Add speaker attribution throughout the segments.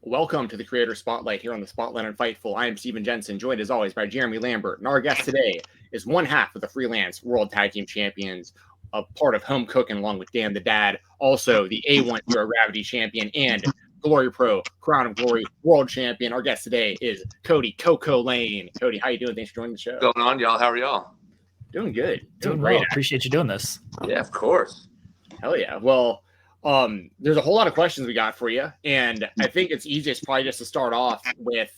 Speaker 1: Welcome to the Creator Spotlight here on the Spotlight on Fightful. I am Steven Jensen, joined as always by Jeremy Lambert. And our guest today is one half of the Freelance World Tag Team Champions, a part of Home Cooking along with Dan the Dad, also the A1 Zero Gravity Champion and Glory Pro Crown of Glory World Champion. Our guest today is Kody Lane. Kody, how you doing? Thanks for joining the show.
Speaker 2: What's going on, y'all? How are y'all?
Speaker 1: Doing good.
Speaker 3: Doing great. Well. Appreciate you doing this.
Speaker 2: Yeah, of course.
Speaker 1: Hell yeah. Well, there's a whole lot of questions we got for you, and I think it's easiest probably just to start off with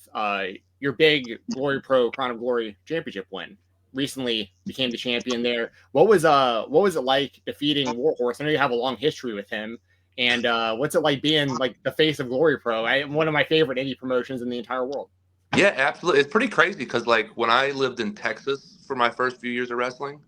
Speaker 1: your big Glory Pro Crown of Glory Championship win. Recently became the champion there. What was it like defeating Warhorse? I know you have a long history with him, and what's it like being like the face of Glory Pro? One of my favorite indie promotions in the entire world.
Speaker 2: Yeah, absolutely. It's pretty crazy because like when I lived in Texas for my first few years of wrestling,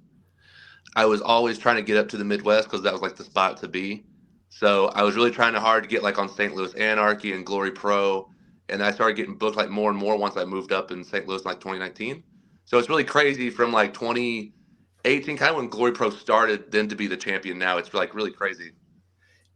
Speaker 2: I was always trying to get up to the Midwest because that was like the spot to be. So I was really trying hard to get like on St. Louis Anarchy and Glory Pro. And I started getting booked like more and more once I moved up in St. Louis in like 2019. So it's really crazy from like 2018, kind of when Glory Pro started, then to be the champion now. It's like really crazy.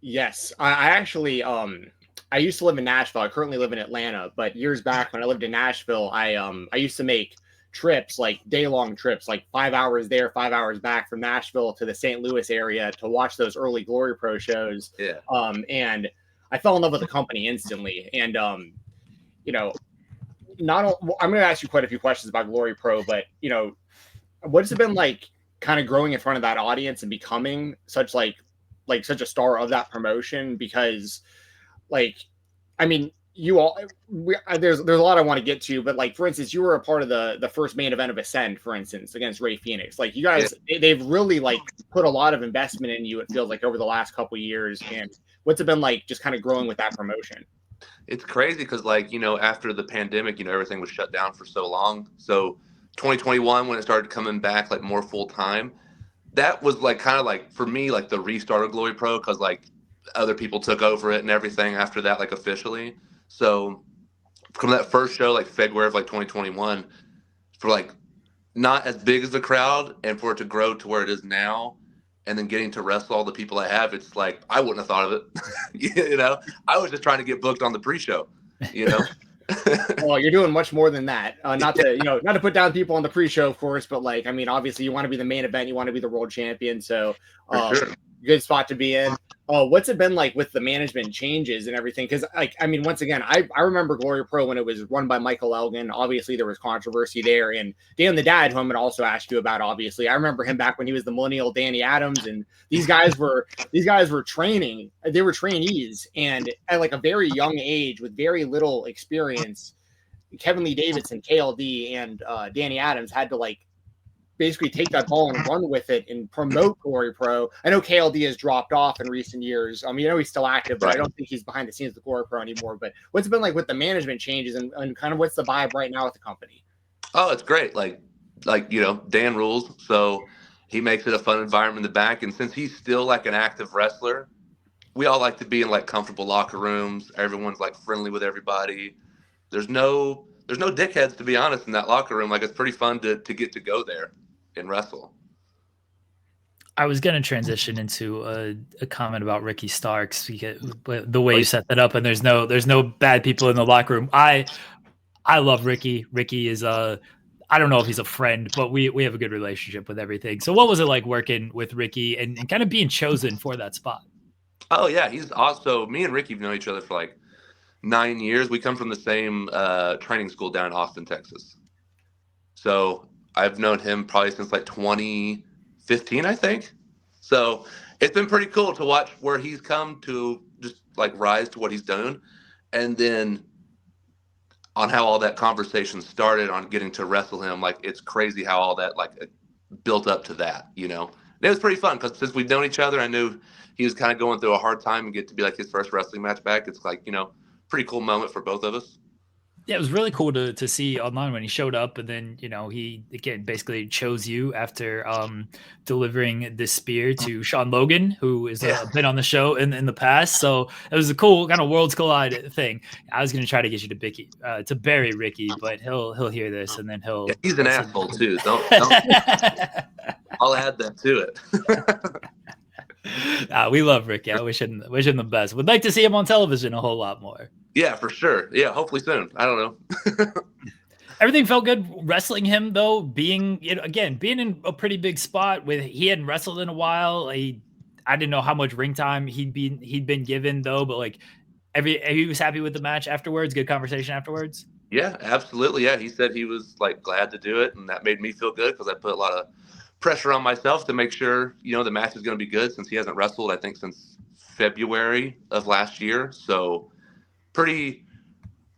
Speaker 1: Yes. I actually, I used to live in Nashville. I currently live in Atlanta, but years back when I lived in Nashville, I used to make trips, like day-long trips, like 5 hours there, 5 hours back from Nashville to the St. Louis area to watch those early Glory Pro shows.
Speaker 2: Yeah.
Speaker 1: And I fell in love with the company instantly. And you know, I'm going to ask you quite a few questions about Glory Pro, but you know, what has it been like, kind of growing in front of that audience and becoming such like such a star of that promotion? Because, like, I mean, there's a lot I want to get to, but like, for instance, you were a part of the first main event of Ascend, for instance, against Ray Phoenix. Like, you guys, they've really like put a lot of investment in you, it feels like, over the last couple of years. And what's it been like just kind of growing with that promotion?
Speaker 2: It's crazy because like, you know, after the pandemic, you know, everything was shut down for so long. So 2021, when it started coming back like more full time, that was like kind of like for me, like the restart of Glory Pro, because like other people took over it and everything after that, like officially. So from that first show, like February of like 2021, for like not as big as the crowd and for it to grow to where it is now, and then getting to wrestle all the people I have, it's like I wouldn't have thought of it. You know, I was just trying to get booked on the pre-show. You know.
Speaker 1: Well, you're doing much more than that. Not to put down people on the pre-show, of course, but like, I mean, obviously you want to be the main event, you want to be the world champion. So sure. Good spot to be in. What's it been like with the management changes and everything? Because, like, I mean, once again, I remember Glory Pro when it was run by Michael Elgin. Obviously, there was controversy there. And Dan the Dad, who I'm going to also ask you about, obviously, I remember him back when he was the millennial Danny Adams. And these guys were training. They were trainees. And at like a very young age with very little experience, Kevin Lee Davidson, KLD, and Danny Adams had to like basically take that ball and run with it and promote Glory Pro. I know KLD has dropped off in recent years. I mean, I know he's still active, but I don't think he's behind the scenes with Glory Pro anymore. But what's it been like with the management changes and kind of what's the vibe right now with the company?
Speaker 2: Oh, it's great. Like, you know, Dan rules. So he makes it a fun environment in the back. And since he's still like an active wrestler, we all like to be in like comfortable locker rooms. Everyone's like friendly with everybody. There's no dickheads, to be honest, in that locker room. Like, it's pretty fun to get to go there and wrestle.
Speaker 3: I was going to transition into a comment about Ricky Starks, because the way you set that up, and there's no bad people in the locker room. I love Ricky. Ricky is I don't know if he's a friend, but we have a good relationship with everything. So what was it like working with Ricky and kind of being chosen for that spot?
Speaker 2: Oh yeah, he's also, me and Ricky have known each other for like 9 years. We come from the same training school down in Austin, Texas. So I've known him probably since like 2015, I think. So it's been pretty cool to watch where he's come to just like rise to what he's done. And then on how all that conversation started on getting to wrestle him, like it's crazy how all that like built up to that, you know. And it was pretty fun because since we've known each other, I knew he was kind of going through a hard time and get to be like his first wrestling match back. It's like, you know, pretty cool moment for both of us.
Speaker 3: Yeah, it was really cool to see online when he showed up, and then, you know, he again basically chose you after delivering this spear to Sean Logan, who has been on the show in the past. So it was a cool kind of worlds collide thing. I was going to try to get you to bury Ricky, but he'll hear this and then he'll.
Speaker 2: Yeah, he's an asshole too. Don't I'll add that to it.
Speaker 3: We love Ricky. I wish him the best. Would like to see him on television a whole lot more.
Speaker 2: Yeah, for sure. Yeah, hopefully soon. I don't know.
Speaker 3: Everything felt good wrestling him though, being in a pretty big spot with he hadn't wrestled in a while. I didn't know how much ring time he'd been given though, but like he was happy with the match afterwards. Good conversation afterwards.
Speaker 2: Yeah, absolutely. Yeah, he said he was like glad to do it, and that made me feel good because I put a lot of pressure on myself to make sure the match is going to be good since he hasn't wrestled I think since February of last year. So pretty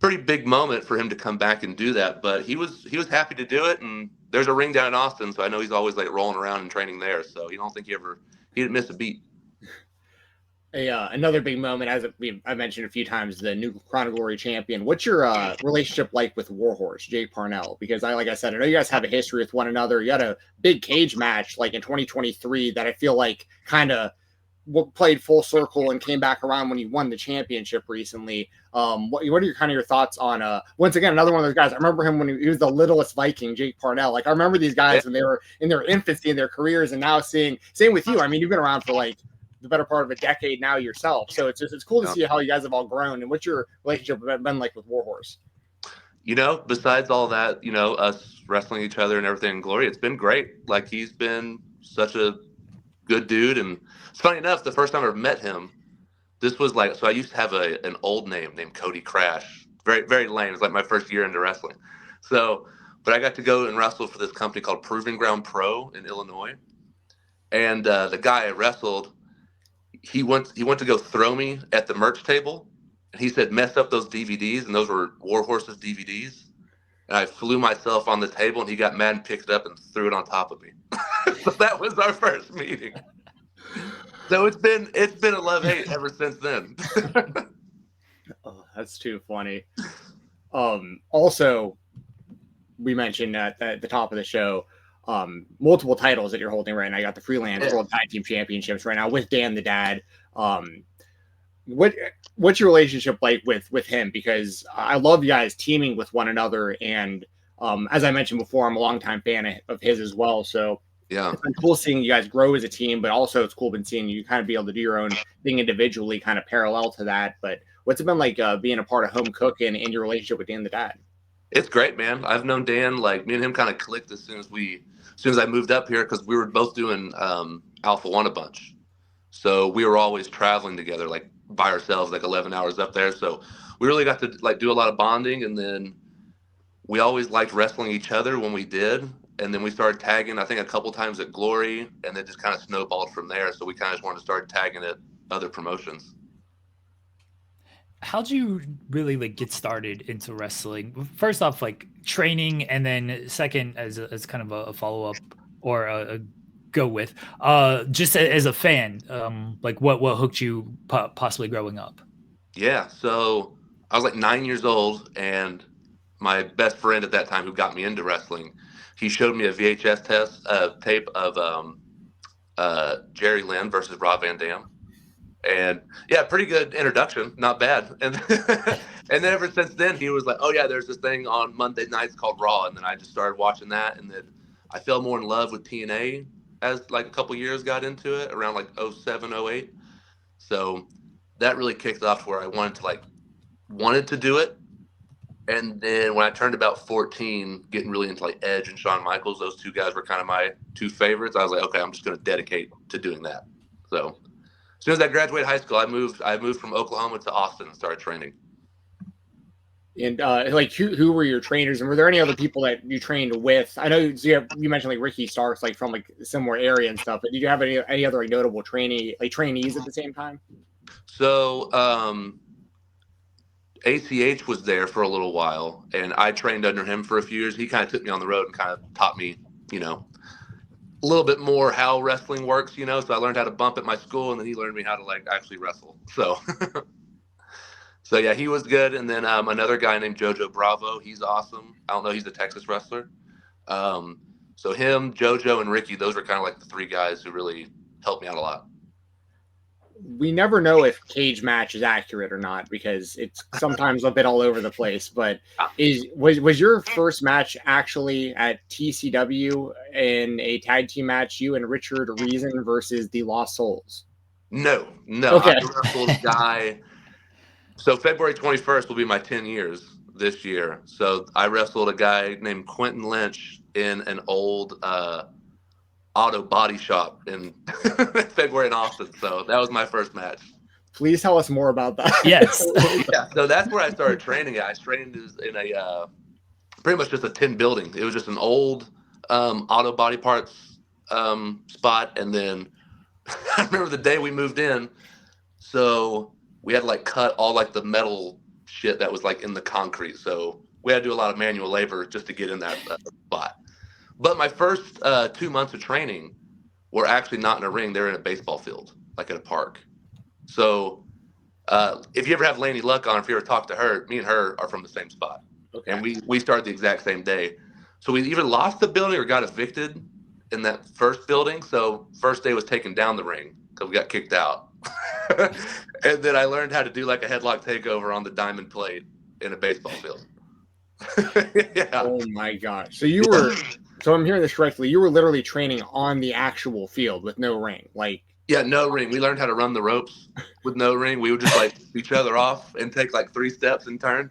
Speaker 2: big moment for him to come back and do that. But he was happy to do it, and there's a ring down in Austin, so I know he's always like rolling around and training there. So you don't think he didn't miss a beat.
Speaker 1: Another big moment, as I mentioned a few times, the new Crown of Glory champion. What's your relationship like with Warhorse, Jake Parnell? Because like I said, I know you guys have a history with one another. You had a big cage match like in 2023 that I feel like kind of played full circle and came back around when you won the championship recently. What are your thoughts on once again another one of those guys? I remember him when he was the littlest Viking, Jake Parnell. Like I remember these guys when they were in their infancy in their careers, and now same with you. I mean, you've been around for like the better part of a decade now yourself. So it's cool to see how you guys have all grown. And what's your relationship been like with Warhorse?
Speaker 2: Besides all that, us wrestling each other and everything in glory, it's been great. Like he's been such a good dude. And it's funny enough, the first time I ever met him, this was like, so I used to have an old name named Kody Crash. Very, very lame. It's like my first year into wrestling. So, but I got to go and wrestle for this company called Proving Ground Pro in Illinois. And the guy I wrestled, he went to go throw me at the merch table, and he said, mess up those DVDs, and those were Warhorse's DVDs. And I flew myself on the table, and he got mad and picked it up and threw it on top of me. So that was our first meeting. So it's been a love-hate ever since then.
Speaker 1: Oh, that's too funny. Also, we mentioned at the top of the show, multiple titles that you're holding right now. You got the freelance World Tag Team Championships right now with Dan the Dad. What's your relationship like with him? Because I love you guys teaming with one another, and as I mentioned before, I'm a longtime fan of his as well. So yeah, it's been cool seeing you guys grow as a team, but also it's cool been seeing you kind of be able to do your own thing individually, kind of parallel to that. But what's it been like being a part of Home Cook and your relationship with Dan the Dad?
Speaker 2: It's great, man. I've known Dan, like me and him kind of clicked as soon as I moved up here, because we were both doing Alpha One a bunch. So we were always traveling together, like by ourselves, like 11 hours up there. So we really got to like do a lot of bonding, and then we always liked wrestling each other when we did. And then we started tagging, I think, a couple times at Glory, and then just kind of snowballed from there. So we kind of just wanted to start tagging at other promotions.
Speaker 3: How'd you really like get started into wrestling? First off, like training, and then second, as kind of a follow up or a go with, just as a fan, like what hooked you possibly growing up?
Speaker 2: Yeah, so I was like 9 years old, and my best friend at that time, who got me into wrestling, he showed me a VHS tape of Jerry Lynn versus Rob Van Dam. And yeah, pretty good introduction, not bad. And and then ever since then, he was like, "Oh yeah, there's this thing on Monday nights called Raw," and then I just started watching that, and then I fell more in love with TNA as like a couple years got into it, around like 07, 08. So that really kicked off to where I wanted to do it. And then when I turned about 14, getting really into like Edge and Shawn Michaels, those two guys were kind of my two favorites. I was like, okay, I'm just going to dedicate to doing that. So as soon as I graduated high school, I moved from Oklahoma to Austin and started training.
Speaker 1: And like who were your trainers, and were there any other people that you trained with? I know you mentioned like Ricky Starks, like from like a similar area and stuff, but did you have any other like notable trainees at the same time?
Speaker 2: So ACH was there for a little while, and I trained under him for a few years. He kind of took me on the road and kind of taught me, a little bit more how wrestling works, so I learned how to bump at my school, and then he learned me how to like actually wrestle. So so yeah, he was good. And then another guy named Jojo Bravo, he's awesome. I don't know, he's a Texas wrestler. So him, Jojo, and Ricky, those were kind of like the three guys who really helped me out a lot.
Speaker 1: We never know if cage match is accurate or not, because it's sometimes a bit all over the place. But was your first match actually at TCW in a tag team match, you and Richard Reason versus the Lost Souls?
Speaker 2: No.
Speaker 1: Okay.
Speaker 2: I wrestled a guy. So February 21st will be my 10 years this year. So I wrestled a guy named Quentin Lynch in an old auto body shop in February in Austin. So that was my first match.
Speaker 1: Please tell us more about that.
Speaker 3: Yes.
Speaker 2: Yeah, so that's where I started training at. I trained in a pretty much just a tin building. It was just an old auto body parts spot. And then I remember the day we moved in. So we had to like cut all like the metal shit that was like in the concrete. So we had to do a lot of manual labor just to get in that spot. But my first 2 months of training were actually not in a ring. They were in a baseball field, like at a park. So if you ever have Lainey Luck on, if you ever talk to her, me and her are from the same spot.
Speaker 1: Okay.
Speaker 2: And we started the exact same day. So we either lost the building or got evicted in that first building. So first day was taking down the ring because we got kicked out. And then I learned how to do like a headlock takeover on the diamond plate in a baseball field. Yeah.
Speaker 1: Oh my gosh. So you were, so I'm hearing this correctly, you were literally training on the actual field with no ring. Like,
Speaker 2: Yeah, no ring. We learned how to run the ropes with no ring. We would just like each other off and take like 3 steps and turn.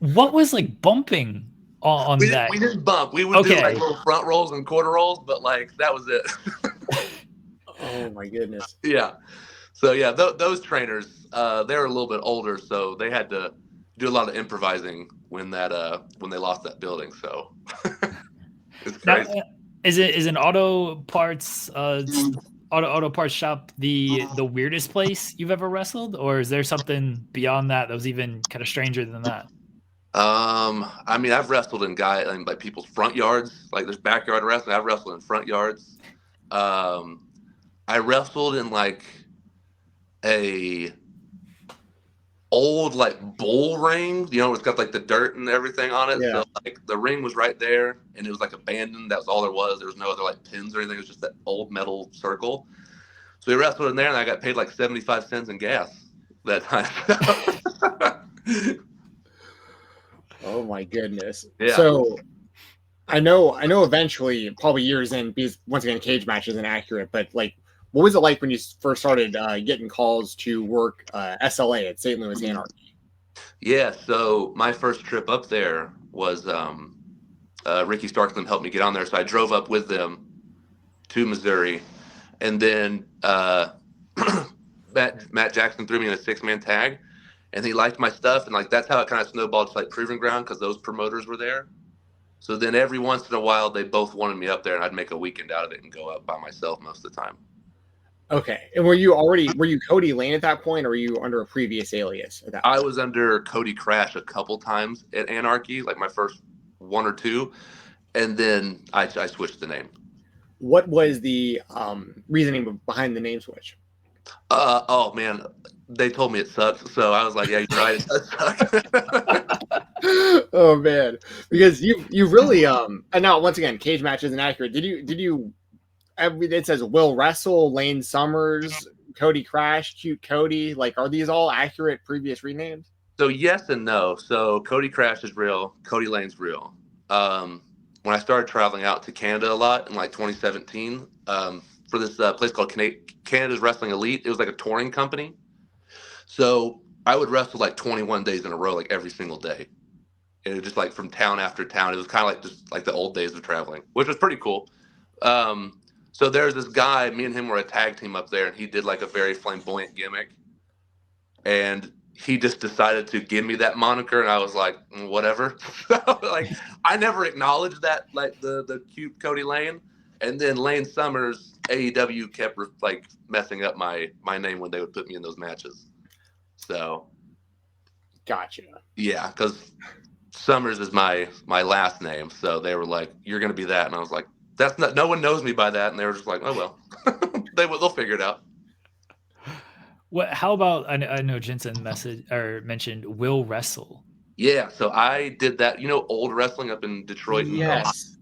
Speaker 3: What was like bumping on that?
Speaker 2: We didn't bump. We would do like little front rolls and quarter rolls, but like that was it.
Speaker 1: Oh my goodness.
Speaker 2: Yeah. So yeah, those trainers, they were a little bit older, so they had to do a lot of improvising when they lost that building. So it's crazy.
Speaker 3: Now, is an auto parts auto parts shop the weirdest place you've ever wrestled, or is there something beyond that was even kind of stranger than that?
Speaker 2: I mean, I've wrestled in like people's front yards. Like there's backyard wrestling. I've wrestled in front yards. I wrestled in like a old like bull ring, it's got like the dirt and everything on it.
Speaker 1: Yeah.
Speaker 2: So like the ring was right there and it was like abandoned. That was all there was. There was no other like pins or anything. It was just that old metal circle. So we wrestled in there and I got paid like 75 cents in gas that time.
Speaker 1: Oh my goodness.
Speaker 2: Yeah.
Speaker 1: So I know eventually, probably years in, because once again, cage match isn't accurate, but like, what was it like when you first started getting calls to work SLA at St. Louis Anarchy?
Speaker 2: Yeah, so my first trip up there was Ricky Starkland helped me get on there. So I drove up with them to Missouri. And then Matt Jackson threw me in a 6-man tag. And he liked my stuff. And like that's how it kind of snowballed to like Proving Ground because those promoters were there. So then every once in a while, they both wanted me up there. And I'd make a weekend out of it and go up by myself most of the time.
Speaker 1: Okay. And were you Kody Lane at that point, or were you under a previous alias at that point?
Speaker 2: I was under Cody Crash a couple times at Anarchy, like my first 1 or 2. And then I switched the name.
Speaker 1: What was the reasoning behind the name switch?
Speaker 2: Oh man, they told me it sucked. So I was like, yeah, you're right. It does suck.
Speaker 1: Oh man. Because you really, and now once again, cage match isn't accurate. Did you, it says Will Wrestle, Lane Summers, Cody Crash, Cute Cody. Like, are these all accurate previous renames?
Speaker 2: So yes and no. So Cody Crash is real. Kody Lane's real. When I started traveling out to Canada a lot in like 2017, for this place called Canada's Wrestling Elite, it was like a touring company. So I would wrestle like 21 days in a row, like every single day. And it was just like from town after town. It was kind of like just like the old days of traveling, which was pretty cool. So there's this guy, me and him were a tag team up there, and he did like a very flamboyant gimmick. And he just decided to give me that moniker, and I was like, whatever. So like, I never acknowledged that, like the cute Kody Lane. And then Lane Summers, AEW kept like messing up my name when they would put me in those matches. So,
Speaker 1: Gotcha.
Speaker 2: Yeah, because Summers is my last name, so they were like, "You're gonna be that," and I was like, "That's not. No one knows me by that," and they were just like, "Oh well, they'll figure it out."
Speaker 3: How about I know Jensen mentioned Will Wrestle.
Speaker 2: Yeah, so I did that. Old wrestling up in Detroit.
Speaker 1: Yes.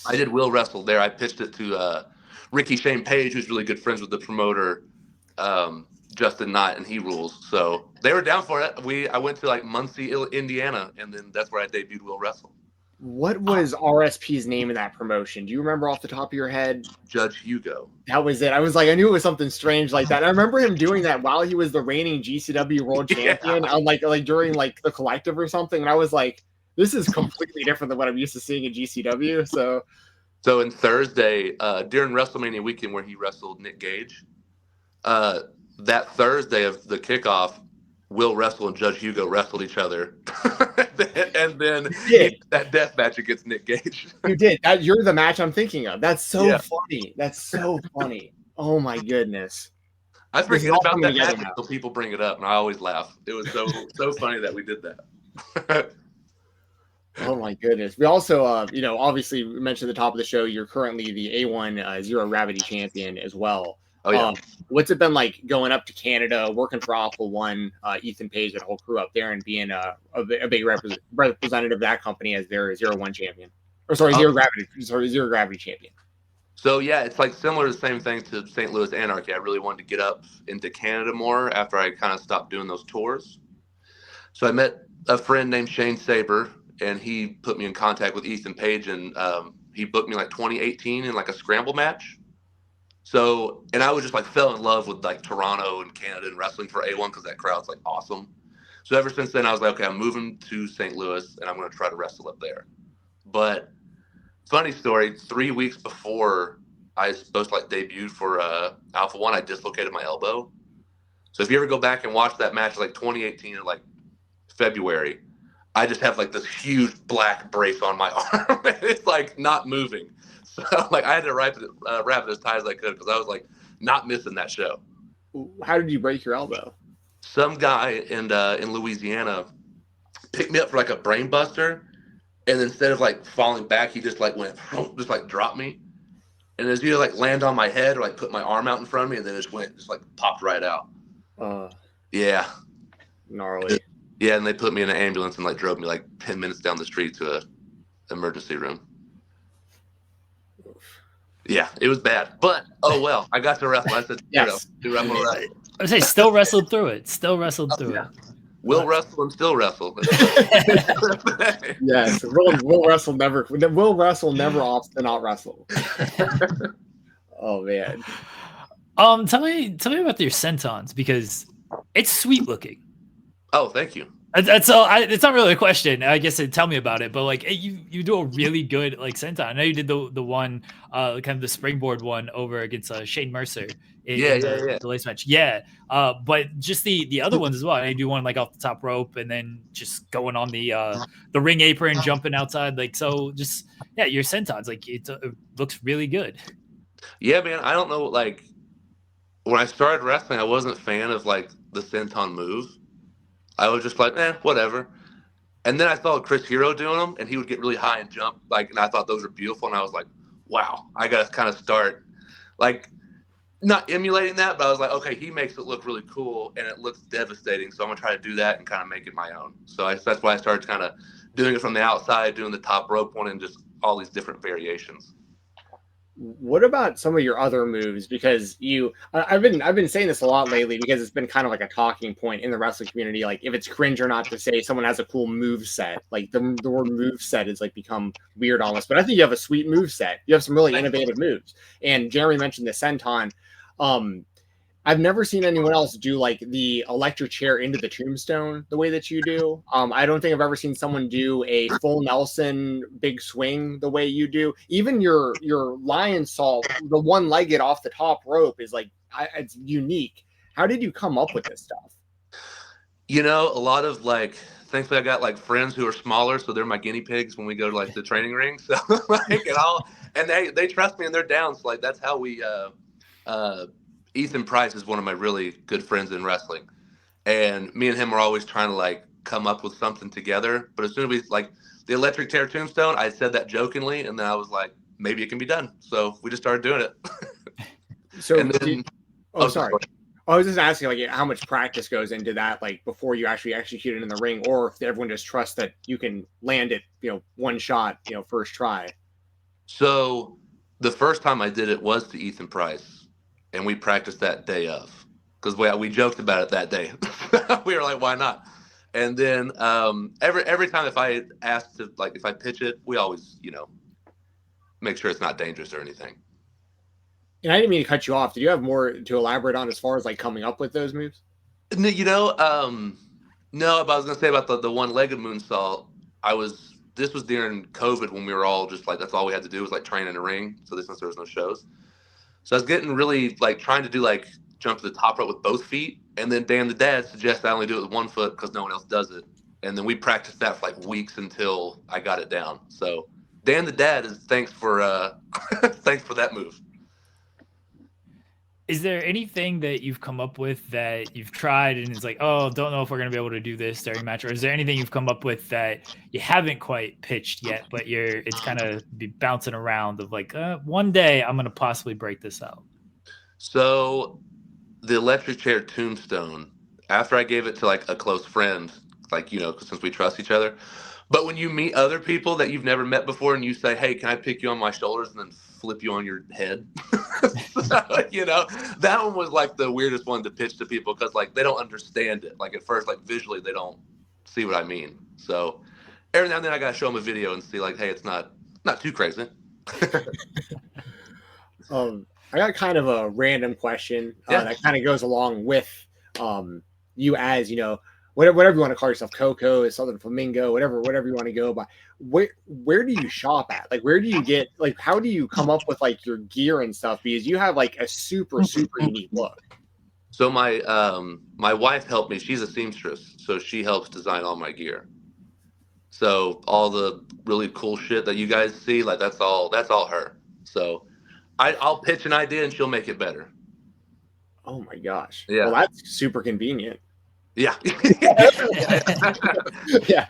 Speaker 2: I did Will Wrestle there. I pitched it to Ricky Shane Page, who's really good friends with the promoter Justin Knott, and he rules. So they were down for it. I went to like Muncie, Indiana, and then that's where I debuted Will Wrestle.
Speaker 1: What was RSP's name in that promotion? Do you remember off the top of your head?
Speaker 2: Judge Hugo.
Speaker 1: That was it. I was like, I knew it was something strange like that. I remember him doing that while he was the reigning GCW World Champion, on like during like the Collective or something. And I was like, this is completely different than what I'm used to seeing in GCW.
Speaker 2: So in Thursday, during WrestleMania weekend where he wrestled Nick Gage, that Thursday of the kickoff, Will Wrestle and Judge Hugo wrestled each other. And then that death match against Nick Gage.
Speaker 1: You did. You're the match I'm thinking of. That's so funny. That's so funny. Oh my goodness.
Speaker 2: I forget about that match until people bring it up, and I always laugh. It was so funny that we did that.
Speaker 1: Oh my goodness. We also, obviously we mentioned at the top of the show, you're currently the A1 Zero Gravity champion as well.
Speaker 2: Oh yeah.
Speaker 1: What's it been like going up to Canada, working for Alpha One, Ethan Page, and the whole crew up there, and being a big representative of that company as their 0-1 champion? Or sorry, Zero Gravity champion.
Speaker 2: So yeah, it's like similar to the same thing to St. Louis Anarchy. I really wanted to get up into Canada more after I kind of stopped doing those tours. So I met a friend named Shane Saber, and he put me in contact with Ethan Page, and he booked me like 2018 in like a scramble match. So, and I was just like fell in love with like Toronto and Canada and wrestling for A1 because that crowd's like awesome. So ever since then, I was like, okay, I'm moving to St. Louis and I'm going to try to wrestle up there. But funny story, 3 weeks before I was supposed to like debut for Alpha One, I dislocated my elbow. So if you ever go back and watch that match, like 2018 in like February, I just have like this huge black brace on my arm. And it's like not moving. So like I had to wrap it as tight as I could because I was like not missing that show.
Speaker 1: How did you break your elbow?
Speaker 2: Some guy in Louisiana picked me up for like a brain buster, and instead of like falling back, he just like went just like dropped me, and as you like land on my head or like put my arm out in front of me, and then just like popped right out. Yeah,
Speaker 1: gnarly.
Speaker 2: Yeah, and they put me in an ambulance and like drove me like 10 minutes down the street to a emergency room. Yeah, it was bad, but oh well. I got to wrestle. I said,
Speaker 1: yes.
Speaker 3: I would say still wrestled through it.
Speaker 2: Will wrestle and still wrestle.
Speaker 1: Yes, Will Wrestle never opts to not wrestle. Oh man.
Speaker 3: Tell me about your sentons because it's sweet looking.
Speaker 2: Oh, thank you.
Speaker 3: That's all. It's not really a question. I guess tell me about it. But like, you do a really good like senton. I know you did the one, kind of the springboard one over against Shane Mercer. In the lace match. Yeah. But just the other ones as well. I do one like off the top rope and then just going on the ring apron, jumping outside. Like so, just your sentons. Like it looks really good.
Speaker 2: Yeah, man. I don't know. Like when I started wrestling, I wasn't a fan of like the senton move. I was just like, whatever. And then I saw Chris Hero doing them, and he would get really high and jump. Like, and I thought those were beautiful. And I was like, wow, I got to kind of start, like, not emulating that, but I was like, okay, he makes it look really cool, and it looks devastating. So I'm going to try to do that and kind of make it my own. So that's why I started kind of doing it from the outside, doing the top rope one, and just all these different variations.
Speaker 1: What about some of your other moves? Because I've been saying this a lot lately because it's been kind of like a talking point in the wrestling community. Like if it's cringe or not to say someone has a cool move set, like the word move set has like become weird almost. But I think you have a sweet move set. You have some really innovative moves. And Jeremy mentioned the senton. I've never seen anyone else do like the electric chair into the tombstone the way that you do. I don't think I've ever seen someone do a full Nelson big swing the way you do. Even your lion salt, the one-legged off the top rope is like, it's unique. How did you come up with this stuff?
Speaker 2: You know, a lot of like, thankfully I got like friends who are smaller, so they're my guinea pigs when we go to like the training ring. So like, and they trust me and they're down. So like, that's how we, Ethan Price is one of my really good friends in wrestling, and me and him are always trying to like come up with something together. But as soon as we like the electric chair tombstone, I said that jokingly, and then I was like, maybe it can be done. So we just started doing it.
Speaker 1: So, then, sorry. I was just asking like how much practice goes into that, like before you actually execute it in the ring, or if everyone just trusts that you can land it, one shot, first try.
Speaker 2: So the first time I did it was to Ethan Price. And we practiced that day of because we joked about it that day. We were like, why not? And then every time if I ask to, like, if I pitch it, we always, make sure it's not dangerous or anything.
Speaker 1: And I didn't mean to cut you off. Did you have more to elaborate on as far as like coming up with those moves?
Speaker 2: No, but I was gonna say about the one-legged moonsault. This was during COVID when we were all just like, that's all we had to do was like train in a ring. So since there was no shows, so I was getting really like trying to do like jump to the top rope with both feet, and then Dan the Dad suggests I only do it with one foot because no one else does it, and then we practiced that for like weeks until I got it down. So Dan the Dad is thanks for that move.
Speaker 3: Is there anything that you've come up with that you've tried and it's like, oh, don't know if we're going to be able to do this during match? Or is there anything you've come up with that you haven't quite pitched yet, but it's kind of be bouncing around of like, one day I'm going to possibly break this out?
Speaker 2: So the electric chair tombstone, after I gave it to like a close friend, like, since we trust each other. But when you meet other people that you've never met before and you say, hey, can I pick you on my shoulders and then flip you on your head? That one was like the weirdest one to pitch to people because like they don't understand it. Like at first, like visually, they don't see what I mean. So every now and then I got to show them a video and see like, hey, it's not too crazy.
Speaker 1: I got kind of a random question that kind of goes along with you as, whatever you want to call yourself, Coco, Southern Flamingo, whatever you want to go by. Where do you shop at? Like, where do you get, like, how do you come up with like your gear and stuff? Because you have like a super unique look.
Speaker 2: So my wife helped me. She's a seamstress, so she helps design all my gear. So all the really cool shit that you guys see, like that's all her. So I'll pitch an idea and she'll make it better.
Speaker 1: Oh my gosh.
Speaker 2: Yeah.
Speaker 1: Well, that's super convenient.
Speaker 2: Yeah.
Speaker 1: Yeah.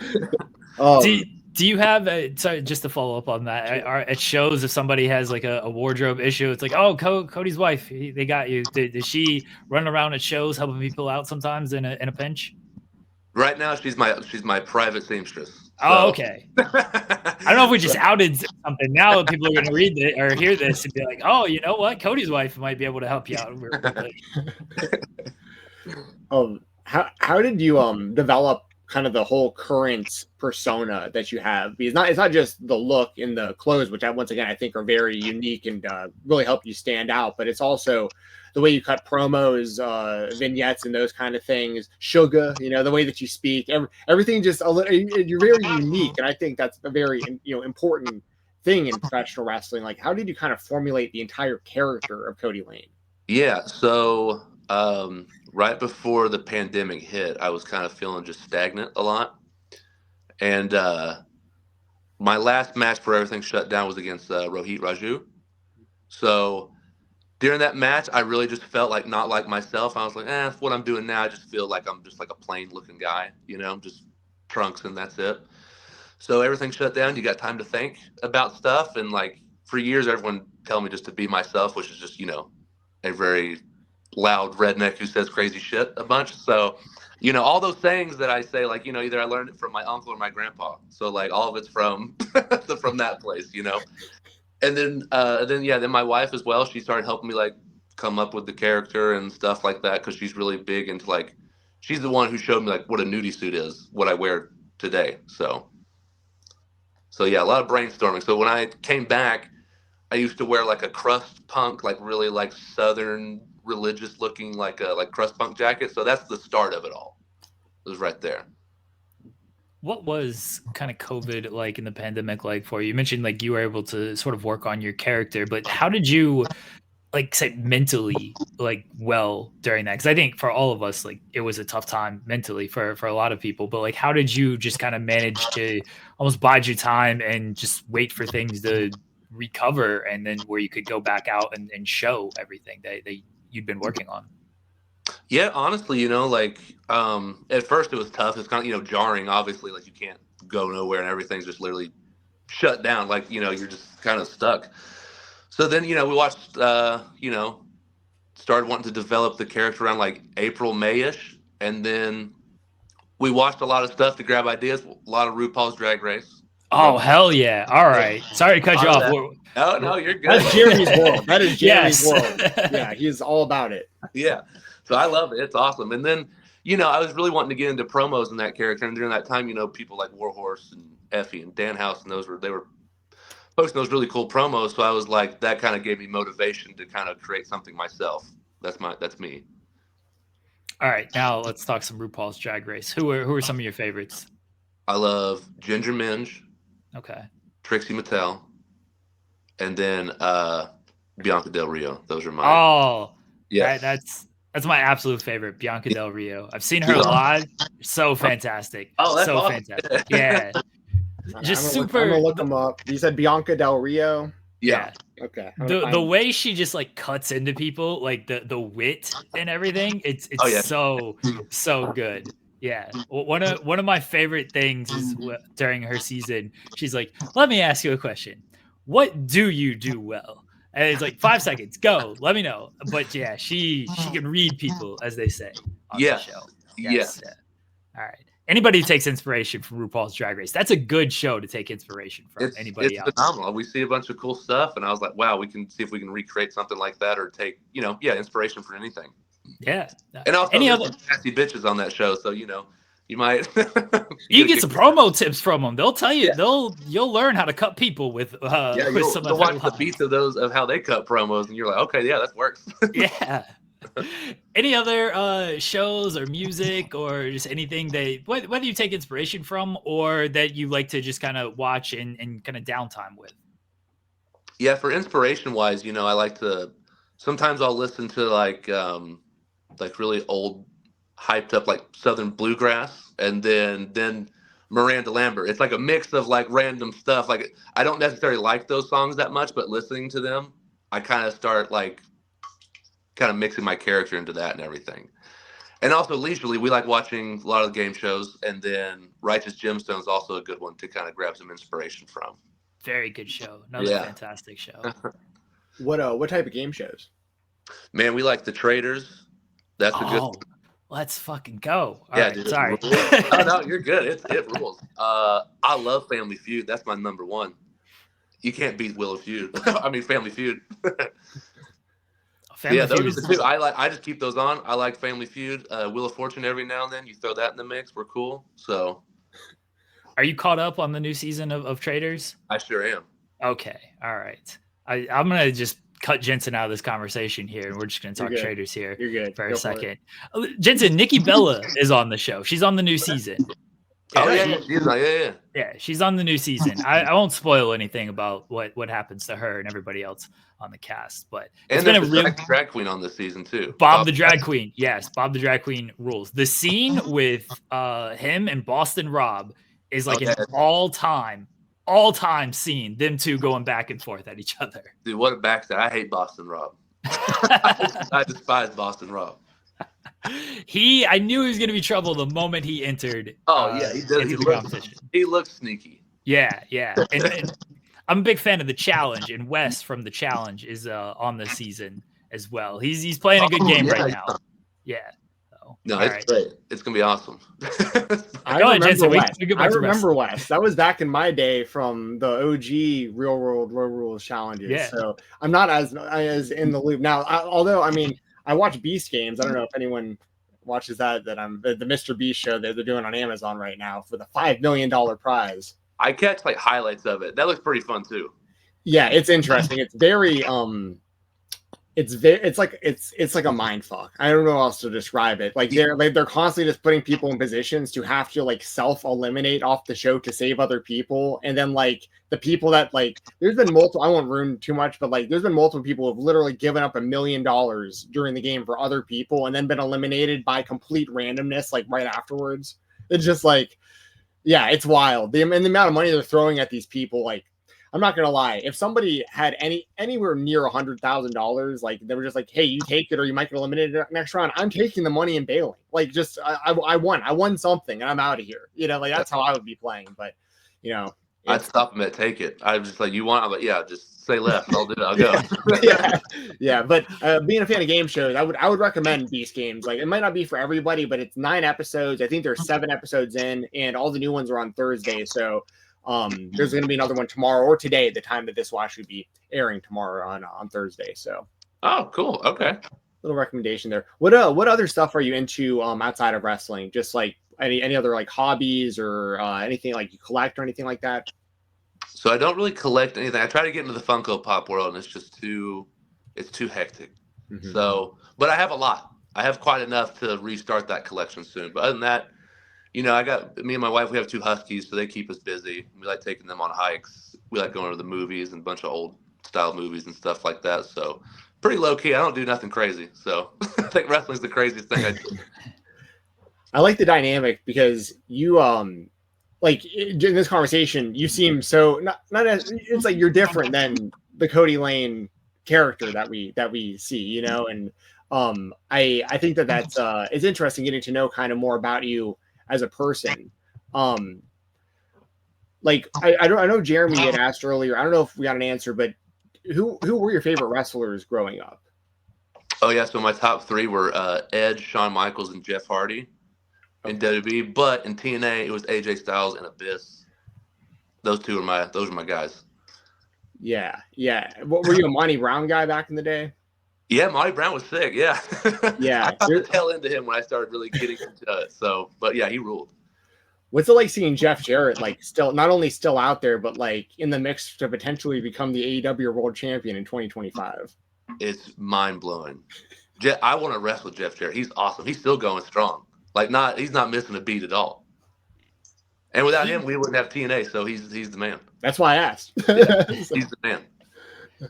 Speaker 3: Do you have sorry, just to follow up on that, it shows if somebody has like a wardrobe issue, it's like, oh, Cody's wife, they got you. Does she run around at shows helping people out sometimes in a pinch?
Speaker 2: Right now she's my private seamstress. So.
Speaker 3: Oh, okay. I don't know if we just outed something. Now people are going to read it or hear this and be like, oh, you know what? Cody's wife might be able to help you out.
Speaker 1: How did you develop kind of the whole current persona that you have? Because it's not just the look in the clothes, which once again I think are very unique and really help you stand out, but it's also the way you cut promos, vignettes, and those kind of things. Sugar, the way that you speak, everything just a little. You're very unique, and I think that's a very important thing in professional wrestling. Like, how did you kind of formulate the entire character of Kody Lane?
Speaker 2: Yeah, so right before the pandemic hit, I was kind of feeling just stagnant a lot, and my last match for everything shut down was against Rohit Raju. So during that match, I really just felt like not like myself. I was like, what I'm doing now, I just feel like I'm just like a plain looking guy, just trunks and that's it. So everything shut down. You got time to think about stuff. And like for years, everyone tell me just to be myself, which is just, a very loud redneck who says crazy shit a bunch. So, all those things that I say, like, either I learned it from my uncle or my grandpa. So like all of it's from, from that place, And then my wife as well, she started helping me like come up with the character and stuff like that. Cause she's really big into like, she's the one who showed me like what a nudie suit is, what I wear today. So yeah, a lot of brainstorming. So when I came back, I used to wear like a crust punk, like really like Southern religious looking, like crust punk jacket. So that's the start of it all. It was right there.
Speaker 3: What was kind of COVID like in the pandemic like for you? You mentioned like you were able to sort of work on your character, but how did you like say mentally like well during that? Because I think for all of us, like it was a tough time mentally for a lot of people, but like how did you just kind of manage to almost bide your time and just wait for things to recover and then where you could go back out and show everything that you'd been working on?
Speaker 2: Yeah, honestly, like at first it was tough. It's kind of, jarring, obviously, like you can't go nowhere and everything's just literally shut down. Like, you're just kind of stuck. So then, we watched, started wanting to develop the character around like April, May-ish. And then we watched a lot of stuff to grab ideas, a lot of RuPaul's Drag Race.
Speaker 3: Oh, hell yeah. All right. Sorry to cut you off.
Speaker 2: No, you're good.
Speaker 1: That's Jeremy's world. That is Jeremy's world. Yeah, he's all about it.
Speaker 2: Yeah. So I love it. It's awesome. And then, I was really wanting to get into promos in that character, and during that time, people like Warhorse and Effie and Dan House, and they were posting those really cool promos. So I was like, that kind of gave me motivation to kind of create something myself. That's me.
Speaker 3: All right, now let's talk some RuPaul's Drag Race. Who are some of your favorites?
Speaker 2: I love Ginger Minge.
Speaker 3: Okay.
Speaker 2: Trixie Mattel, and then Bianca Del Rio. Those are mine.
Speaker 3: Oh,
Speaker 2: yes.
Speaker 3: That's my absolute favorite, Bianca Del Rio. I've seen her live. So fantastic.
Speaker 2: Oh, that's
Speaker 3: so
Speaker 2: awesome.
Speaker 3: Fantastic. Yeah. Just
Speaker 1: I'm gonna look them up. You said Bianca Del Rio?
Speaker 3: Yeah.
Speaker 1: Okay.
Speaker 3: The way she just like cuts into people, like the wit and everything, it's so good. Yeah. One of my favorite things is during her season, she's like, "Let me ask you a question. What do you do well?" And it's like 5 seconds, go. Let me know. But yeah, she can read people, as they say on the show.
Speaker 2: Yes.
Speaker 3: Yeah. All right. Anybody who takes inspiration from RuPaul's Drag Race, that's a good show to take inspiration from. Anybody else?
Speaker 2: It's phenomenal. We see a bunch of cool stuff, and I was like, wow, we can see if we can recreate something like that or take, inspiration for anything.
Speaker 3: Yeah.
Speaker 2: And also, there's some nasty bitches on that show, so, you might.
Speaker 3: you get some promo tips from them. They'll tell you, you'll learn how to cut people with
Speaker 2: you'll
Speaker 3: some of
Speaker 2: watch the beats of how they cut promos, and you're like, okay, yeah, that works.
Speaker 3: Yeah. Any other shows or music or just anything whether you take inspiration from or that you like to just kind of watch and kind of downtime with?
Speaker 2: Yeah, for inspiration wise, I like to, sometimes I'll listen to like really old hyped up like Southern bluegrass, and then Miranda Lambert. It's like a mix of like random stuff. Like I don't necessarily like those songs that much, but listening to them, I kind of start like kind of mixing my character into that and everything. And also leisurely, we like watching a lot of the game shows, and then Righteous Gemstones is also a good one to kind of grab some inspiration from.
Speaker 3: Very good show. Another fantastic show.
Speaker 1: What type of game shows?
Speaker 2: Man, we like The Traders. That's a good.
Speaker 3: Let's fucking go. All right,
Speaker 2: dude,
Speaker 3: sorry.
Speaker 2: No, you're good. It rules. I love Family Feud. That's my number one. You can't beat Family Feud. Those are the two. I just keep those on. I like Family Feud. Wheel of Fortune every now and then. You throw that in the mix. We're cool. So,
Speaker 3: are you caught up on the new season of Traders?
Speaker 2: I sure am.
Speaker 3: Okay. All right. I'm gonna just cut Jensen out of this conversation here, and we're just gonna talk Traders here.
Speaker 1: You're good.
Speaker 3: For a second. Jensen, Nikki Bella is on the show. She's on the new season. Yeah, she's on the new season. I won't spoil anything about what happens to her and everybody else on the cast, but
Speaker 2: it's been a real drag queen on this season too.
Speaker 3: Bob the Drag Queen. Yes, Bob the Drag Queen rules. The scene with him and Boston Rob is like an all-time scene. Them two going back and forth at each other.
Speaker 2: Dude, what a backstab. I hate Boston Rob. I despise Boston Rob.
Speaker 3: I knew he was going to be trouble the moment he entered.
Speaker 2: He did. He looks sneaky.
Speaker 3: Yeah. And I'm a big fan of the challenge, and Wes from the challenge is on the season as well. He's playing a good game right now. Yeah.
Speaker 2: No, it's great. It's gonna be awesome.
Speaker 1: I remember Wes. That was back in my day from the OG Real World Road Rules challenges.
Speaker 3: Yeah.
Speaker 1: So I'm not as in the loop now. Although I watch Beast Games. I don't know if anyone watches that I'm the Mr. Beast show that they're doing on Amazon right now for the $5 million prize.
Speaker 2: I catch like highlights of it. That looks pretty fun too.
Speaker 1: Yeah, it's interesting. It's very it's like a mind fuck. I don't know how else to describe it. Like they're constantly just putting people in positions to have to like self-eliminate off the show to save other people. And then like the people that like there's been multiple, I won't ruin too much, but like there's been multiple people who have literally given up $1 million during the game for other people and then been eliminated by complete randomness like right afterwards. It's just like, yeah, it's wild. The amount of money they're throwing at these people, like, I'm not gonna lie. If somebody had anywhere near $100,000, like they were just like, "Hey, you take it, or you might get eliminated next round," I'm taking the money and bailing. Like, just I won something, and I'm out of here. Like that's how I would be playing. But
Speaker 2: I'd stop them at take it. I was just like, "You want?" I'm like, "Yeah, just say left. I'll do it. I'll go."
Speaker 1: yeah. But being a fan of game shows, I would recommend Beast Games. Like, it might not be for everybody, but it's 9 episodes. I think there's 7 episodes in, and all the new ones are on Thursday. So. There's going to be another one tomorrow or today at the time that this will actually be airing tomorrow on Thursday. So.
Speaker 2: Oh, cool. Okay.
Speaker 1: little recommendation there. What other stuff are you into outside of wrestling? Just like any other like hobbies or anything like you collect or anything like that?
Speaker 2: So I don't really collect anything. I try to get into the Funko Pop world, and it's too hectic.
Speaker 1: Mm-hmm.
Speaker 2: So, but I have a lot. I have quite enough to restart that collection soon. But other than that, I got me and my wife. We have 2 huskies, so they keep us busy. We like taking them on hikes. We like going to the movies and a bunch of old style movies and stuff like that. So pretty low key. I don't do nothing crazy. So I think wrestling's the craziest thing I do.
Speaker 1: I like the dynamic because you like in this conversation, you seem so not as it's like you're different than the Kody Lane character that we see, and I think that's it's interesting getting to know kind of more about you as a person. Like I know Jeremy had asked earlier. I don't know if we got an answer, but who were your favorite wrestlers growing up?
Speaker 2: Oh yeah, so my top 3 were Edge, Shawn Michaels, and Jeff Hardy. In WWE, but in TNA it was AJ Styles and Abyss. Those are my guys.
Speaker 1: Yeah. What were you, a Monty Brown guy back in the day?
Speaker 2: Yeah, Monty Brown was sick. Yeah,
Speaker 1: yeah.
Speaker 2: I got the tail into him when I started really getting into it. So, but yeah, he ruled.
Speaker 1: What's it like seeing Jeff Jarrett like still not only still out there, but like in the mix to potentially become the AEW World Champion in 2025?
Speaker 2: It's mind blowing. I want to wrestle Jeff Jarrett. He's awesome. He's still going strong. He's not missing a beat at all. And without him, we wouldn't have TNA. So he's the man.
Speaker 1: That's why I asked.
Speaker 2: He's the man.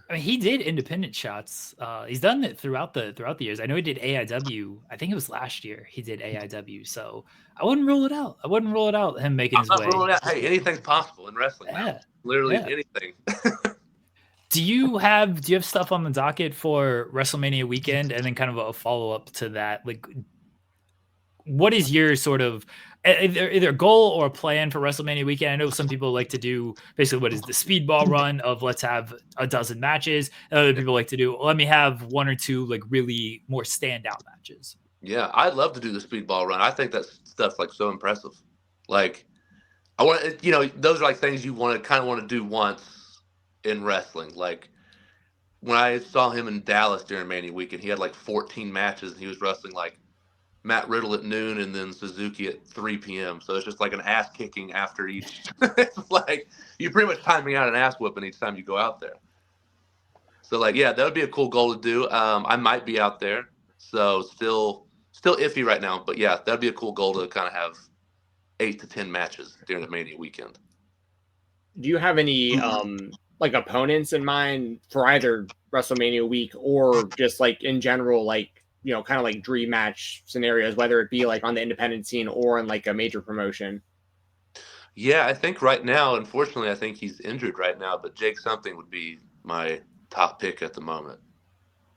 Speaker 3: I mean, he did independent shots. He's done it throughout the years. I know he did AIW. I think it was last year he did AIW. So I wouldn't rule it out. Him making his way.
Speaker 2: Ruling out. Hey, anything's possible in wrestling.
Speaker 3: Yeah.
Speaker 2: Now. Literally anything.
Speaker 3: Do you have stuff on the docket for WrestleMania weekend, and then kind of a follow up to that? Like, what is your sort of either goal or plan for WrestleMania weekend? I know some people like to do basically what is the speedball run of let's have a dozen matches. And other people like to do let me have 1 or 2 like really more standout matches.
Speaker 2: Yeah, I'd love to do the speedball run. I think that stuff's like so impressive. Like, I want those are like things you want to do once in wrestling. Like when I saw him in Dallas during Mania weekend, he had like 14 matches and he was wrestling like Matt Riddle at noon and then Suzuki at 3 p.m. So it's just like an ass kicking after each. It's like you pretty much time me out an ass whooping each time you go out there. So like, yeah, that would be a cool goal to do. I might be out there. So still iffy right now, but yeah, that'd be a cool goal to kind of have 8 to 10 matches during the Mania weekend.
Speaker 1: Do you have any like opponents in mind for either WrestleMania week or just like in general, like, kind of like dream match scenarios, whether it be like on the independent scene or in like a major promotion?
Speaker 2: Yeah, I think right now, unfortunately, I think he's injured right now, but Jake Something would be my top pick at the moment.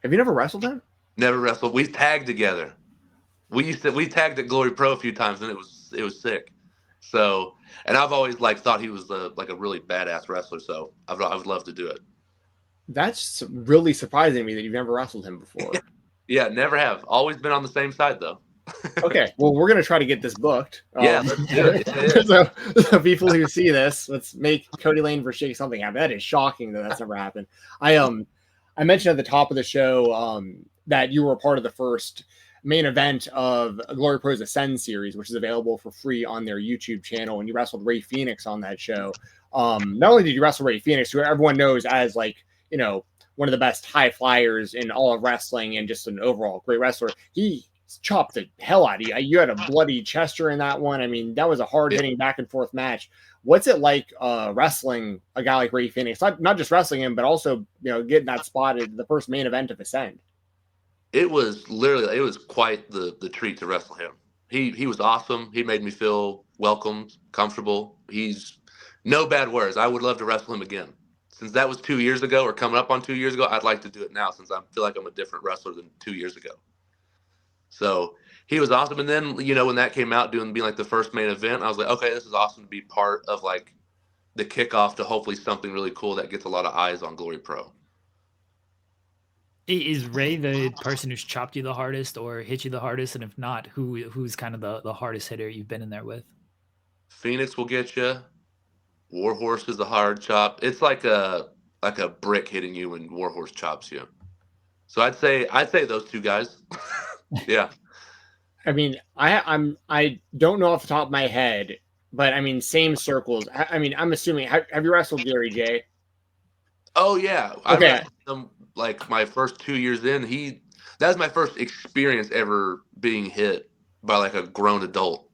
Speaker 1: Have you never wrestled him?
Speaker 2: Never wrestled. We tagged together. We tagged at Glory Pro a few times and it was sick. So, and I've always thought he was like a really badass wrestler. So I would love to do it.
Speaker 1: That's really surprising to me that you've never wrestled him before.
Speaker 2: Yeah, never have. Always been on the same side though.
Speaker 1: Okay, well, we're gonna try to get this booked.
Speaker 2: Yeah, let's do it.
Speaker 1: So people who see this, let's make Kody Lane versus Jake Something happen. That is shocking that that's never happened. I mentioned at the top of the show that you were a part of the first main event of Glory Pro's Ascend series, which is available for free on their YouTube channel, and you wrestled Ray Phoenix on that show. Not only did you wrestle Ray Phoenix, who everyone knows as like one of the best high flyers in all of wrestling and just an overall great wrestler, he chopped the hell out of you. You had a bloody chester in that one. I mean, that was a hard-hitting back and forth match. What's it like wrestling a guy like Ray Phoenix? Not just wrestling him, but also getting that spot at the first main event of Ascend.
Speaker 2: It was quite the treat to wrestle him. He was awesome. He made me feel welcomed, comfortable. He's no bad words. I would love to wrestle him again. Since that was 2 years ago or coming up on 2 years ago, I'd like to do it now since I feel like I'm a different wrestler than 2 years ago. So he was awesome. And then, when that came out being like the first main event, I was like, okay, this is awesome to be part of like the kickoff to hopefully something really cool that gets a lot of eyes on Glory Pro.
Speaker 3: Is Ray the person who's chopped you the hardest or hit you the hardest? And if not, who's kind of the hardest hitter you've been in there with?
Speaker 2: Phoenix will get you. Warhorse is a hard chop. It's like a brick hitting you when Warhorse chops you. So I'd say those two guys. Yeah.
Speaker 1: I mean, I don't know off the top of my head, but I mean, same circles. I mean, I'm assuming. Have you wrestled Gary J?
Speaker 2: Oh yeah, I
Speaker 1: Okay.
Speaker 2: wrestled him like my first 2 years in. That was my first experience ever being hit by like a grown adult.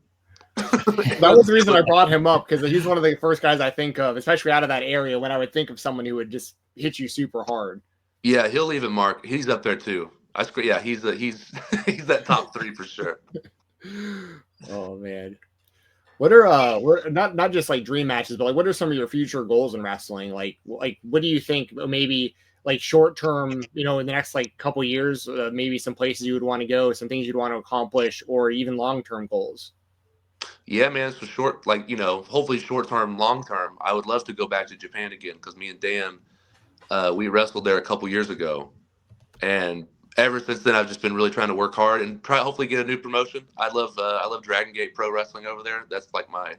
Speaker 1: That was the reason I brought him up, because he's one of the first guys I think of, especially out of that area, when I would think of someone who would just hit you super hard.
Speaker 2: Yeah, he'll leave it mark. He's up there too. Yeah, he's that top 3 for sure.
Speaker 1: Oh man. What are not just like dream matches, but like what are some of your future goals in wrestling? Like what do you think maybe like short term, in the next like couple years, maybe some places you would want to go, some things you'd want to accomplish, or even long term goals?
Speaker 2: Yeah, man. So short, like hopefully short term, long term. I would love to go back to Japan again because me and Dan, we wrestled there a couple years ago, and ever since then I've just been really trying to work hard and hopefully get a new promotion. I love Dragon Gate Pro Wrestling over there. That's like my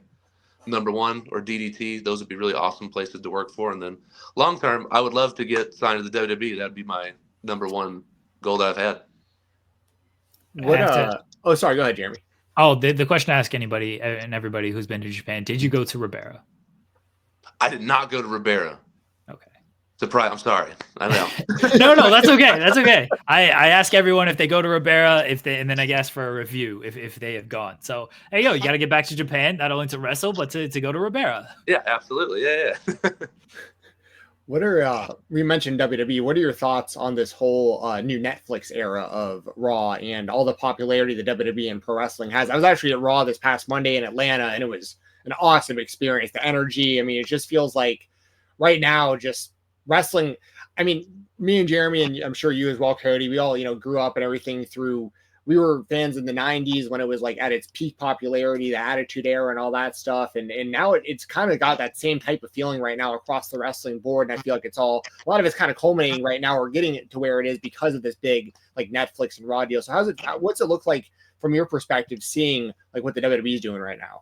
Speaker 2: number one, or DDT. Those would be really awesome places to work for. And then long term, I would love to get signed to the WWE. That'd be my number one goal that I've had.
Speaker 1: Oh, sorry. Go ahead, Jeremy.
Speaker 3: Oh, the question I ask anybody and everybody who's been to Japan: did you go to Ribera?
Speaker 2: I did not go to Ribera.
Speaker 3: Okay.
Speaker 2: Surprise! I'm sorry. I know.
Speaker 3: No, that's okay. That's okay. I ask everyone if they go to Ribera, and then I ask for a review if they have gone. So hey, you got to get back to Japan, not only to wrestle but to go to Ribera.
Speaker 2: Yeah, absolutely. Yeah.
Speaker 1: What are we mentioned WWE? What are your thoughts on this whole new Netflix era of Raw and all the popularity that WWE and pro wrestling has? I was actually at Raw this past Monday in Atlanta, and it was an awesome experience. The energy, I mean, it just feels like right now, just wrestling. I mean, me and Jeremy, and I'm sure you as well, Kody, we all grew up and everything through. We were fans in the 90s when it was like at its peak popularity, the Attitude Era and all that stuff. And now it's kind of got that same type of feeling right now across the wrestling board. And I feel like a lot of it's kind of culminating right now. We're getting it to where it is because of this big like Netflix and Raw deal. So what's it look like from your perspective, seeing like what the WWE is doing right now?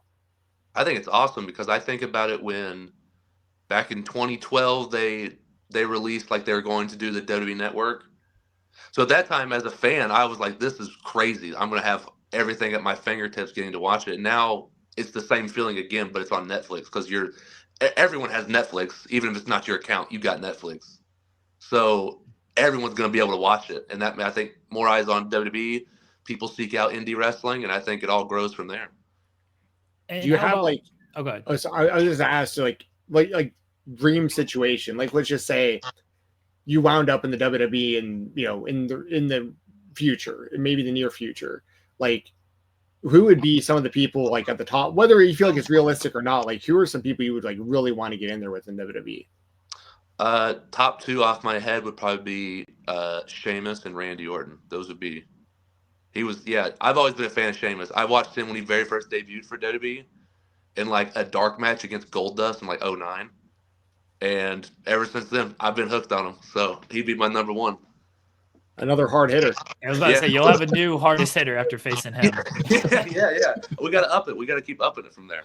Speaker 2: I think it's awesome because I think about it when back in 2012, they released like they were going to do the WWE Network. So at that time, as a fan, I was like, this is crazy. I'm going to have everything at my fingertips getting to watch it. And now it's the same feeling again, but it's on Netflix because everyone has Netflix. Even if it's not your account, you got Netflix. So everyone's going to be able to watch it. And I think more eyes on WWE, people seek out indie wrestling, and I think it all grows from there.
Speaker 1: And do you have like,
Speaker 3: oh, go ahead.
Speaker 1: Oh, so I was just asked like dream situation. Like, let's just say you wound up in the WWE and, in the future, maybe the near future, like who would be some of the people like at the top, whether you feel like it's realistic or not, like who are some people you would like really want to get in there with in WWE?
Speaker 2: Top 2 off my head would probably be Sheamus and Randy Orton. Those would be, I've always been a fan of Sheamus. I watched him when he very first debuted for WWE in like a dark match against Goldust in like 2009. And ever since then, I've been hooked on him. So he'd be my number one.
Speaker 1: Another hard hitter.
Speaker 3: I was about to say, you'll have a new hardest hitter after facing him.
Speaker 2: Yeah. We got to up it. We got to keep upping it from there.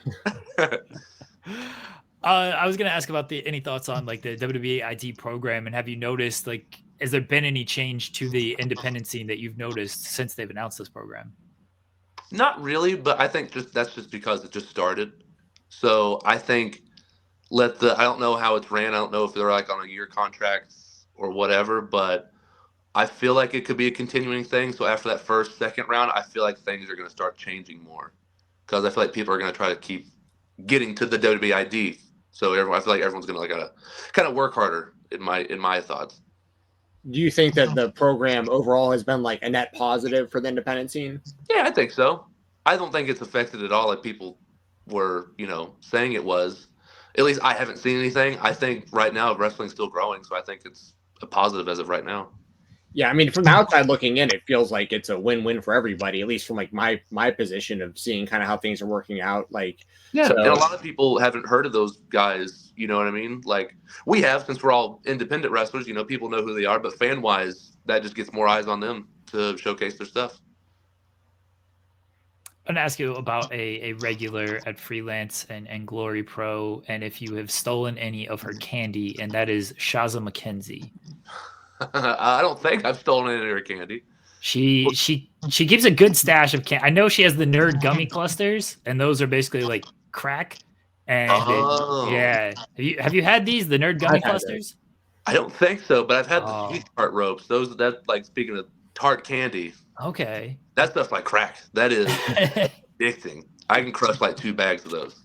Speaker 3: I was going to ask about any thoughts on like the WWE ID program, and have you noticed, like, has there been any change to the independent scene that you've noticed since they've announced this program?
Speaker 2: Not really, but I think that's just because it just started. So I think I don't know how it's ran. I don't know if they're like on a year contracts or whatever, but I feel like it could be a continuing thing. So after that second round, I feel like things are going to start changing more because I feel like people are going to try to keep getting to the WWE ID. So I feel like everyone's going to like kind of work harder in my thoughts.
Speaker 1: Do you think that the program overall has been like a net positive for the independent scene?
Speaker 2: Yeah, I think so. I don't think it's affected at all like people were, saying it was. At least I haven't seen anything. I think right now wrestling's still growing, so I think it's a positive as of right now.
Speaker 1: Yeah, I mean, from the outside looking in, it feels like it's a win-win for everybody, at least from like my position of seeing kind of how things are working out. Like,
Speaker 2: yeah, and a lot of people haven't heard of those guys, you know what I mean? Like, we have, since we're all independent wrestlers, people know who they are, but fan-wise, that just gets more eyes on them to showcase their stuff.
Speaker 3: I'm going to ask you about a regular at Freelance and Glory Pro, and if you have stolen any of her candy, and that is Shaza McKenzie.
Speaker 2: I don't think I've stolen any of her candy.
Speaker 3: She keeps a good stash of candy. I know she has the nerd gummy clusters, and those are basically like crack. And yeah, have you had these, the nerd gummy clusters?
Speaker 2: I don't think so, but I've had the sweet tart ropes. That's like, speaking of tart candy.
Speaker 3: Okay.
Speaker 2: That stuff's like crack. That is addicting. I can crush like 2 bags of those.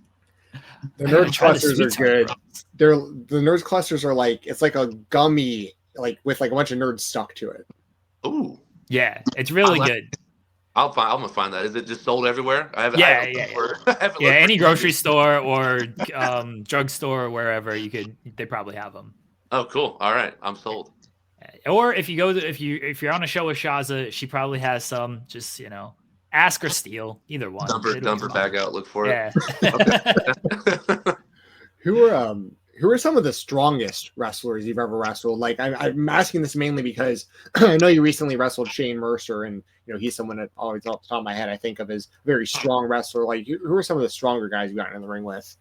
Speaker 1: The nerd clusters are good. The nerd clusters are like, it's like a gummy, like with like a bunch of nerds stuck to it.
Speaker 2: Ooh.
Speaker 3: Yeah, it's really good.
Speaker 2: I'm gonna find that. Is it just sold everywhere?
Speaker 3: Yeah. Any grocery store or drugstore or wherever they probably have them.
Speaker 2: Oh, cool. All right, I'm sold.
Speaker 3: Or if you're on a show with Shaza, she probably has some. Just ask or steal, either one.
Speaker 2: Dump her bag out. Look for it.
Speaker 3: Yeah.
Speaker 1: Who are some of the strongest wrestlers you've ever wrestled? Like, I'm asking this mainly because I know you recently wrestled Shane Mercer, and he's someone that always off the top of my head I think of as a very strong wrestler. Like, who are some of the stronger guys you've gotten in the ring with?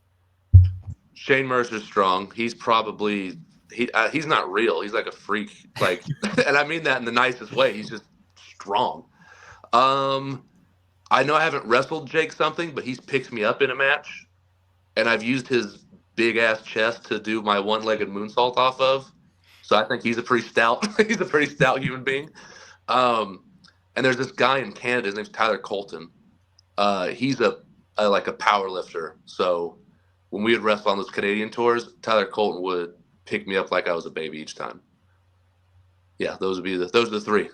Speaker 2: Shane Mercer's strong. He's probably he's not real. He's like a freak. Like, and I mean that in the nicest way. He's just strong. I know I haven't wrestled Jake something, but he's picked me up in a match, and I've used his big ass chest to do my one-legged moonsault off of. So I think he's a pretty stout human being. And there's this guy in Canada, his name's Tyler Colton. He's like a power lifter. So when we would wrestle on those Canadian tours, Tyler Colton would pick me up like I was a baby each time. Yeah, those are the 3.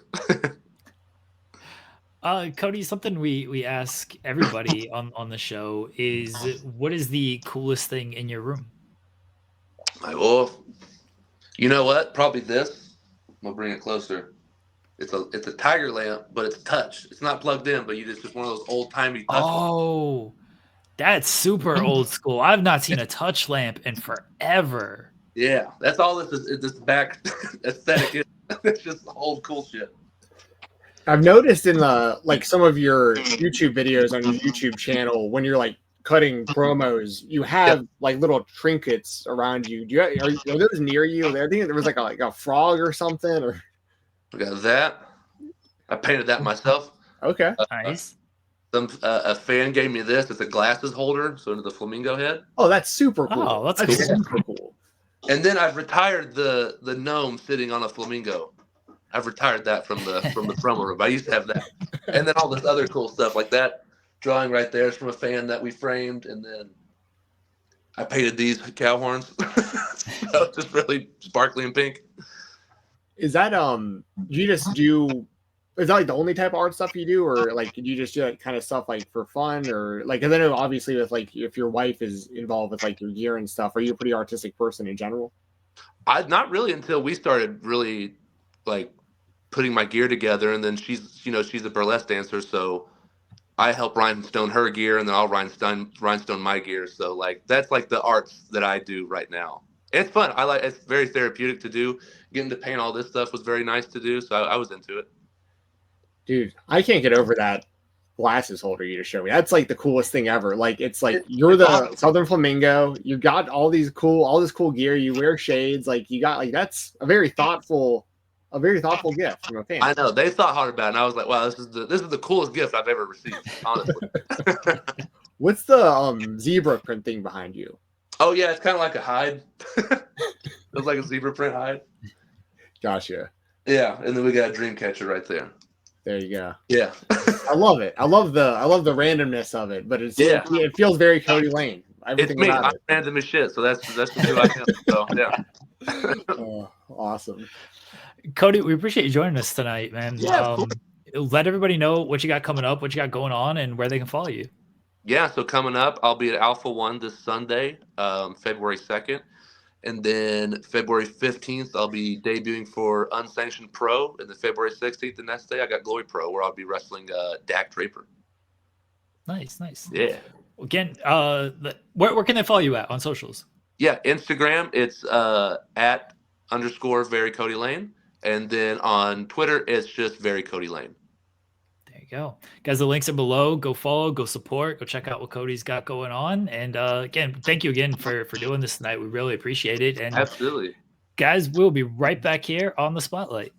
Speaker 3: Kody, something we ask everybody on the show is, what is the coolest thing in your room?
Speaker 2: You know what? Probably this. I'm gonna bring it closer. It's a tiger lamp, but it's touch. It's not plugged in, but it's just one of those old timey touch lamps.
Speaker 3: That's super old school. I've not seen a touch lamp in forever.
Speaker 2: Yeah, that's all this is. This back aesthetic. It's just old cool shit.
Speaker 1: I've noticed in some of your YouTube videos on your YouTube channel, when you're like cutting promos, you have like little trinkets around you. Are those near you? I think there was like a frog or something. Or
Speaker 2: I got that. I painted that myself.
Speaker 1: Okay,
Speaker 3: nice.
Speaker 2: A fan gave me this. It's a glasses holder, so into the flamingo head.
Speaker 1: Oh, that's super cool.
Speaker 3: Oh, that's cool.
Speaker 1: Super cool.
Speaker 2: And then I've retired the gnome sitting on a flamingo. I've retired that from the promo room. I used to have that. And then all this other cool stuff like that drawing right there is from a fan that we framed. And then I painted these cow horns. So just really sparkly and pink.
Speaker 1: Is that you just do? Is that like the only type of art stuff you do, or like do you just do that kind of stuff like for fun, or like? Because I know obviously with like if your wife is involved with like your gear and stuff, are you a pretty artistic person in general?
Speaker 2: Not really until we started really like putting my gear together, and then she's a burlesque dancer, so I help rhinestone her gear, and then I'll rhinestone my gear. So like that's like the arts that I do right now. It's fun. It's very therapeutic to do. Getting to paint all this stuff was very nice to do, so I was into it. Dude,
Speaker 1: I can't get over that glasses holder you just showed me. That's like the coolest thing ever. Like it's like you're the awesome. Southern Flamingo. You got all this cool gear. You wear shades. Like you got like that's a very thoughtful gift from a fan.
Speaker 2: I know they thought hard about it, and I was like, wow, this is the coolest gift I've ever received. Honestly.
Speaker 1: What's the zebra print thing behind you?
Speaker 2: Oh yeah, it's kind of like a hide. It's like a zebra print hide.
Speaker 1: Gotcha.
Speaker 2: Yeah, and then we got a dream catcher right there.
Speaker 1: There you go.
Speaker 2: Yeah.
Speaker 1: I love it. I love the randomness of it, but it feels very Kody Lane.
Speaker 2: Everything it's me. I'm random as shit, so that's who I am. So yeah.
Speaker 1: Awesome.
Speaker 3: Kody, we appreciate you joining us tonight, man.
Speaker 2: Yeah,
Speaker 3: let everybody know what you got coming up, what you got going on, and where they can follow you.
Speaker 2: Yeah, so coming up, I'll be at Alpha One this Sunday, February 2nd. And then February 15th, I'll be debuting for Unsanctioned Pro. And then February 16th, the next day, I got Glory Pro, where I'll be wrestling Dak Draper.
Speaker 3: Nice.
Speaker 2: Yeah.
Speaker 3: Again, where can they follow you at on socials?
Speaker 2: Yeah, Instagram, it's @_ Very Kody Lane. And then on Twitter, it's just Very Kody Lane.
Speaker 3: There you go. Guys, the links are below. Go follow, go support, go check out what Kody's got going on. And again, thank you again for doing this tonight. We really appreciate it. And
Speaker 2: absolutely.
Speaker 3: Guys, we'll be right back here on the Spotlight.